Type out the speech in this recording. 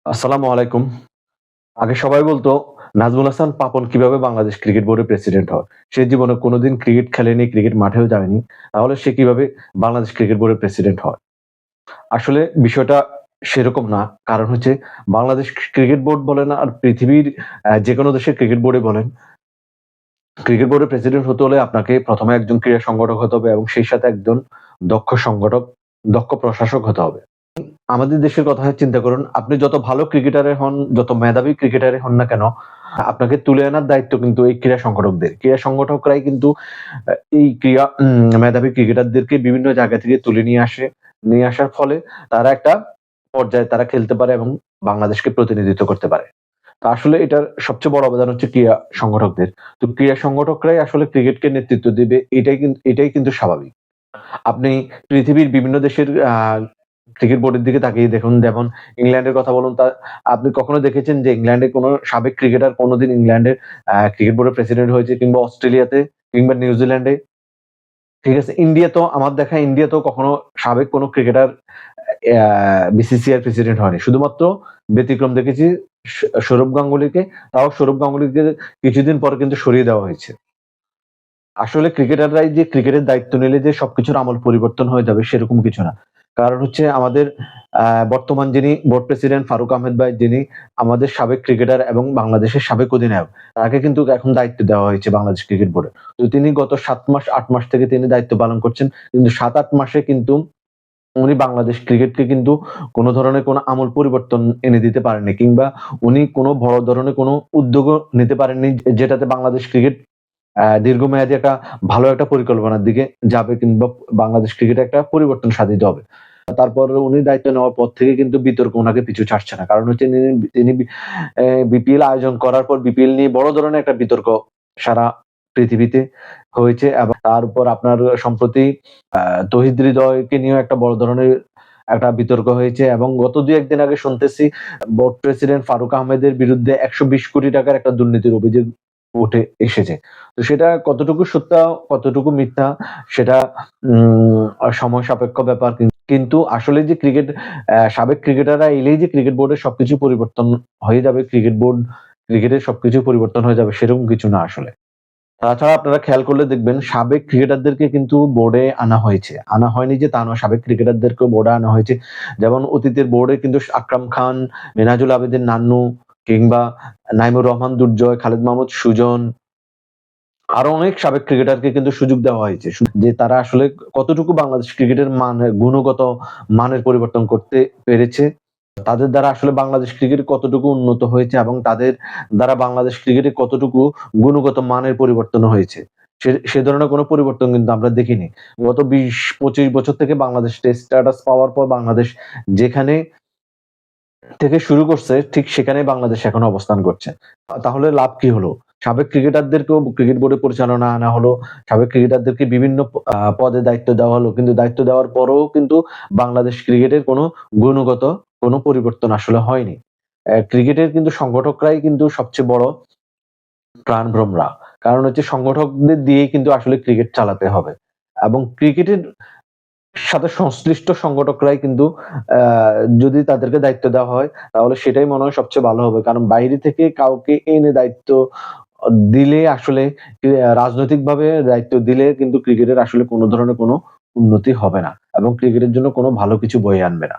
আসসালামু আলাইকুম। আগে সবাই বলতো নাজমুল হাসান পাপন কিভাবে বাংলাদেশ ক্রিকেট বোর্ডের প্রেসিডেন্ট হয়? সে জীবনে কোনদিন ক্রিকেট খেলেনি, ক্রিকেট মাঠেও যায়নি। তাহলে সে কিভাবে বাংলাদেশ ক্রিকেট বোর্ডের প্রেসিডেন্ট হয়? আসলে বিষয়টা সেরকম না। কারণ হচ্ছে বাংলাদেশ ক্রিকেট বোর্ড বলেন আর পৃথিবীর যেকোনো দেশের ক্রিকেট বোর্ডে বলেন, ক্রিকেট বোর্ডের প্রেসিডেন্ট হতে হলে আপনাকে ১ম এ একজন ক্রীড়া সংগঠক হতে হবে এবং সেই সাথে একজন দক্ষ সংগঠক, দক্ষ প্রশাসক হতে হবে। আমাদের দেশের কথা চিন্তা করুন। আপনি যত ভালো ক্রিকেটারে হন, যত মেধাবী ক্রিকেটারে হন না কেন, আপনাকে তুলে আনার দায়িত্ব কিন্তু এই ক্রীড়া সংগঠকদের। ক্রীড়া সংগঠকরাই কিন্তু এই ক্রীড়া মেধাবী ক্রিকেটারদেরকে বিভিন্ন জায়গা থেকে তুলে নিয়ে আসে। নিয়ে আসার ফলে তারা একটা পর্যায়ে তারা খেলতে পারে এবং বাংলাদেশকে প্রতিনিধিত্ব করতে পারে। তো আসলে এটার সবচেয়ে বড় অবদান হচ্ছে ক্রীড়া সংগঠকদের। তো ক্রীড়া সংগঠকরাই আসলে ক্রিকেটকে নেতৃত্ব দিবে এটাই কিন্তু স্বাভাবিক। আপনি পৃথিবীর বিভিন্ন দেশের ক্রিকেট বোর্ডের দিকে তাকিয়ে দেখুন। যেমন ইংল্যান্ডের কথা বলুন, আপনি কখনো দেখেছেন যে ইংল্যান্ডের কোনো সাবেক ক্রিকেটার কোনদিন ইংল্যান্ডের ক্রিকেট বোর্ডের প্রেসিডেন্ট হয়েছে কিংবা অস্ট্রেলিয়াতে কিংবা নিউজিল্যান্ডে? ঠিক আছে? ইন্ডিয়াতেও কখনো সাবেক কোনো ক্রিকেটার অ্যা বিসিসিআই প্রেসিডেন্ট হয়নি। শুধুমাত্র ব্যতিক্রম দেখেছি সৌরভ গাঙ্গুলীকে। তাও সৌরভ গাঙ্গুলীকে কিছুদিন পরে কিন্তু সরিয়ে দেওয়া হয়েছে। আসলে ক্রিকেটাররাই যে ক্রিকেটের দায়িত্ব নিলে যে সবকিছুর আমূল পরিবর্তন হয়ে যাবে সেরকম কিছু না। কারণ হচ্ছে আমাদের বর্তমান যিনি বোর্ড প্রেসিডেন্ট ফারুক আহমেদ ভাই, যিনি আমাদের সাবেক ক্রিকেটার এবং বাংলাদেশের সাবেক অধিনায়ক। তাকে কিন্তু এখন দায়িত্ব দেওয়া হয়েছে বাংলাদেশ ক্রিকেট বোর্ডে। তো তিনি গত ৭ মাস ৮ মাস থেকে তিনি দায়িত্ব পালন করছেন। কিন্তু ৭-৮ মাসে কিন্তু উনি বাংলাদেশ ক্রিকেটকে কিন্তু কোন ধরনের কোন আমূল পরিবর্তন এনে দিতে পারেননি কিংবা উনি কোন বড় ধরনের কোন উদ্যোগও নিতে পারেননি যেটাতে বাংলাদেশ ক্রিকেট দীর্ঘমেয়াদী একটা ভালো একটা পরিকল্পনার দিকে যাবে কিংবা বাংলাদেশ ক্রিকেটে একটা পরিবর্তন সাধিত হবে। তারপর উনি দায়িত্ব নেওয়ার পর থেকে কিন্তু বিতর্ক উনাকে পিছু ছাড়ছে না। কারণ হচ্ছে তিনি বিপিএল আয়োজন করার পর বিপিএল নিয়ে বড় ধরনের একটা বিতর্ক সারা পৃথিবীতে হয়েছে এবং তার উপর আপনার সম্প্রতি আ তৌহিদ হৃদয়কে নিয়েও একটা বড় ধরনের একটা বিতর্ক হয়েছে এবং গত ২-১ দিন আগে শুনতেছি বোর্ড প্রেসিডেন্ট ফারুক আহমেদের বিরুদ্ধে ৳১২০ কোটি টাকার একটা দুর্নীতির অভিযোগ উঠে এসেছে। তো সেটা কতটুকু সত্য, কতটুকু মিথ্যা সেটা সময় সাপেক্ষ ব্যাপার। কিন্তু আসলে যে সাবেক ক্রিকেটাররা এলেই যে ক্রিকেট বোর্ডের সবকিছু পরিবর্তন হয়ে যাবে, ক্রিকেটের সবকিছু পরিবর্তন হয়ে যাবে সেরকম কিছু না আসলে। তাছাড়া আপনারা খেয়াল করলে দেখবেন সাবেক ক্রিকেটারদেরকে কিন্তু বোর্ডে আনা হয়েছে। আনা হয়নি যে তা নয়, সাবেক ক্রিকেটারদেরকেও বোর্ডে আনা হয়েছে। যেমন অতীতের বোর্ডে কিন্তু আকরাম খান, মিনহাজুল আবেদীন নান্নু কিংবা নাইমুর রহমান দুর্জয়, খালেদ মাহমুদ সুজন আরো অনেক সাবেক ক্রিকেটারকে কিন্তু সুযোগ দেওয়া হয়েছে। যে তারা আসলে কতটুকু বাংলাদেশ ক্রিকেটের গুণগত মানের পরিবর্তন করতে পেরেছে। তাদের দ্বারা আসলে বাংলাদেশ ক্রিকেট কতটুকু উন্নত হয়েছে এবং তাদের দ্বারা বাংলাদেশ ক্রিকেটে কতটুকু গুণগত মানের পরিবর্তন হয়েছে। সে ধরনের কোন পরিবর্তন কিন্তু আমরা দেখিনি। গত ২০-২৫ বছর থেকে বাংলাদেশ টেস্ট স্ট্যাটাস পাওয়ার পর বাংলাদেশ যেখানে থেকে শুরু করছে ঠিক সেখানেই বাংলাদেশ এখন অবস্থান করছে। তাহলে লাভ কি হলো? সাবেক ক্রিকেটারদেরকেও ক্রিকেট বোর্ডে পরিচালনা আনা হলো। সাবেক ক্রিকেটারদেরকে বিভিন্ন পদে দায়িত্ব দেওয়া হলো। কিন্তু দায়িত্ব দেওয়ার পরেও কিন্তু বাংলাদেশ ক্রিকেটের গুণগত কোনো পরিবর্তন আসলে হয়নি। ক্রিকেটের কিন্তু সংগঠকরাই কিন্তু সবচেয়ে বড় প্রাণভ্রমরা। কারণ হচ্ছে সংগঠকদের দিয়েই কিন্তু আসলে ক্রিকেট চালাতে হবে। এবং ক্রিকেটের সাথে সংশ্লিষ্ট সংগঠকরাই কিন্তু আ যদি তাদেরকে দায়িত্ব দেওয়া হয়, তাহলে সেটাই মনে হয় সবচেয়ে ভালো হবে। কারণ বাইরে থেকে কাউকে এনে দায়িত্ব দিলে আসলে রাজনৈতিকভাবে দায়িত্ব দিলে কিন্তু ক্রিকেটের আসলে কোন ধরনের কোন উন্নতি হবে না এবং ক্রিকেটের জন্য কোন ভালো কিছু বয়ে আনবে না।